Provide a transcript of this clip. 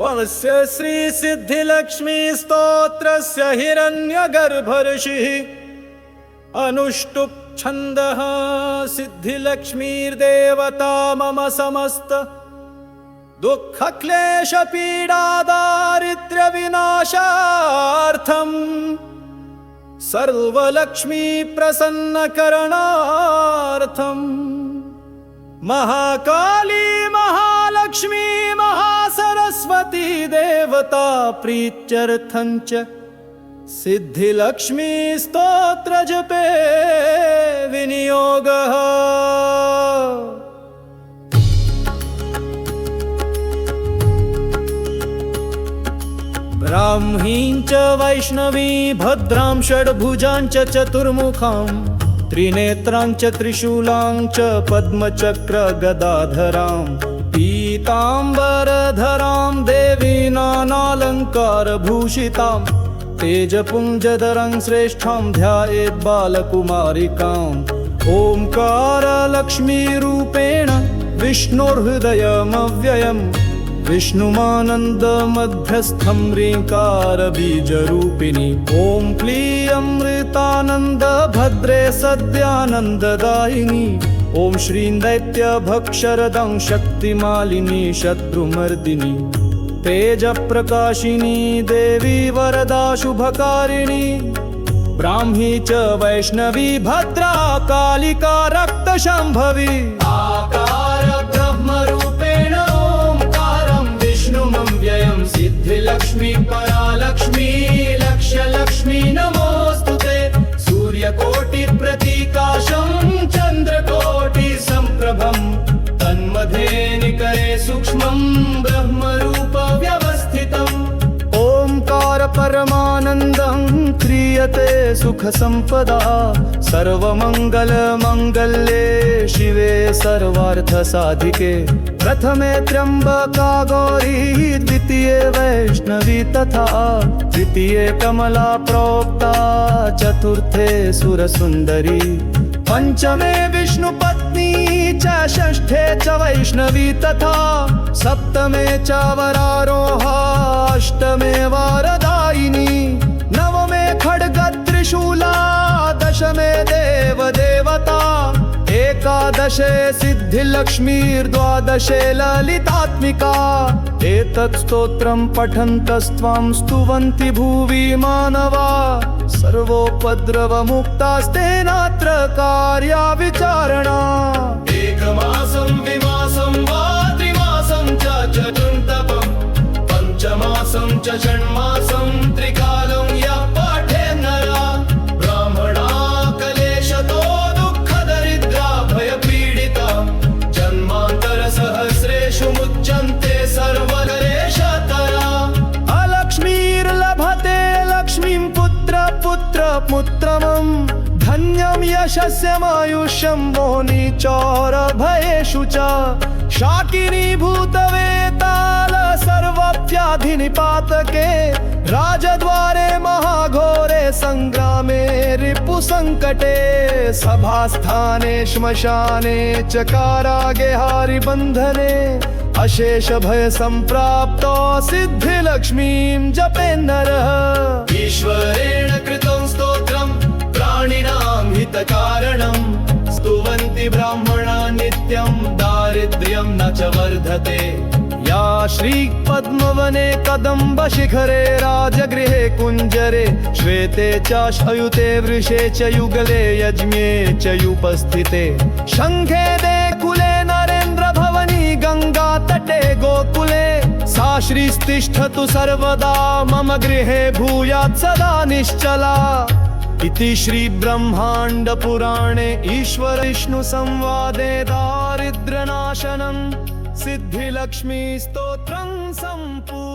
वस्य श्री सिद्धिलक्ष्मी स्तोत्रस्य हिरण्यगर्भऋषिः अनुष्टुप् छन्दः सिद्धिलक्ष्मीर्देवता मम समस्त दुःखक्लेशपीडादारिद्र्यविनाशार्थम् सर्वलक्ष्मी प्रसन्नकरणार्थम् महाकाली महालक्ष्मी महासरस्वती देवता प्रीत्यर्थञ्च सिद्धिलक्ष्मी स्तोत्र जपे विनियोगः। ब्राह्मीं च वैष्णवी भद्रां षड्भुजां च चतुर्मुखां त्रिनेत्रां च त्रिशूलां च पद्मचक्र गदाधरां पीताम्बरधरां देवी नानालङ्कारभूषितां तेजपुञ्जधरं श्रेष्ठां ध्यायेत् बालकुमारिकाम् ओंकारलक्ष्मीरूपेण विष्णोर्हृदयमव्ययम् विष्णुमानन्दमध्यस्थं ह्रीङ्कारबीजरूपिणी ॐ क्लीं अमृतानन्दभद्रे सद्यानन्ददायिनी ॐ श्रीं दैत्यभक्षरदं शक्तिमालिनी शत्रुमर्दिनी तेजप्रकाशिनी देवी वरदा शुभकारिणी ब्राह्मी च वैष्णवी भद्रा कालिका रक्तशम्भवी आकार ब्रह्मरूपेण ओंकारं विष्णुमव्ययं सिद्धिलक्ष्मी परालक्ष्मी लक्ष्यलक्ष्मी नमोऽस्तुते सूर्यकोटिप्रतीकाशं चन्द्रकोटिसम्प्रभं तन्मध्ये निकरे सूक्ष्मं ब्रह्मरूप व्यवस्थितम् ओंकार परमानन्दं क्रियते सुखसम्पदा सर्वमङ्गलमङ्गल्ये शिवे सर्वार्थसाधिके प्रथमे त्र्यम्बका गौरी द्वितीये वैष्णवी तथा तृतीये कमला प्रोक्ता चतुर्थे सुरसुन्दरी पंचमे विष्णुपत्नी च षष्ठे च वैष्णवी तथा सप्तमे च वरारोहा अष्टमे वारदायिनी नवमे खड्गत्रिशूला दशमे देवदेवता एकादशे सिद्धिलक्ष्मीर्द्वादशे ललितात्मिका एतत् स्तोत्रं पठन्तस्त्वां स्तुवन्ति भुवि मानवा सर्वोपद्रवमुक्तास्तेनात्र कार्या विचारणा एकमासं द्विमासं वा त्रिमासं च चतुर्थं पञ्चमासं च षण्मासं त्रिकालं यः पाठे नरा ब्राह्मणा कलेशतो दुःखदरिद्रा भयपीडिता जन्मान्तरसहस्रेषु मुच्यन्ते सर्वकलेशतरा अलक्ष्मीर्लभते लक्ष्मीं पुत्रमुत्तमं धन्यं यशस्यमायुष्यं मोनिचौरभयेषु च शाकिनी भूतवेताल सर्वव्याधिनिपातके राजद्वारे महाघोरे संग्रामे रिपुसङ्कटे सभास्थाने श्मशाने च कारागे हारिबन्धने अशेष भय संप्राप्तो सिद्धिलक्ष्मीं जपे नरः ईश्वरेण कृतं स्तोत्रं प्राणिनां हितकारणं स्तुवन्ति ब्राह्मणा नित्यं दारिद्र्यं न च वर्धते या श्रीपद्मवने कदम्बशिखरे राजगृहे कुञ्जरे श्वेते च शयुते वृषे च युगले यज्ञे च युपस्थिते शङ्खे दे कुले नरेन्द्रभवनी गङ्गा तटे गोकुले सा श्रीस्तिष्ठतु सर्वदा मम गृहे भूयात् सदा निश्चला इति श्री ब्रह्मांड पुराणे ईश्वर विष्णु संवादे दारिद्र्यनाशनं सिद्धिलक्ष्मी स्तोत्रं संपूर्णम्।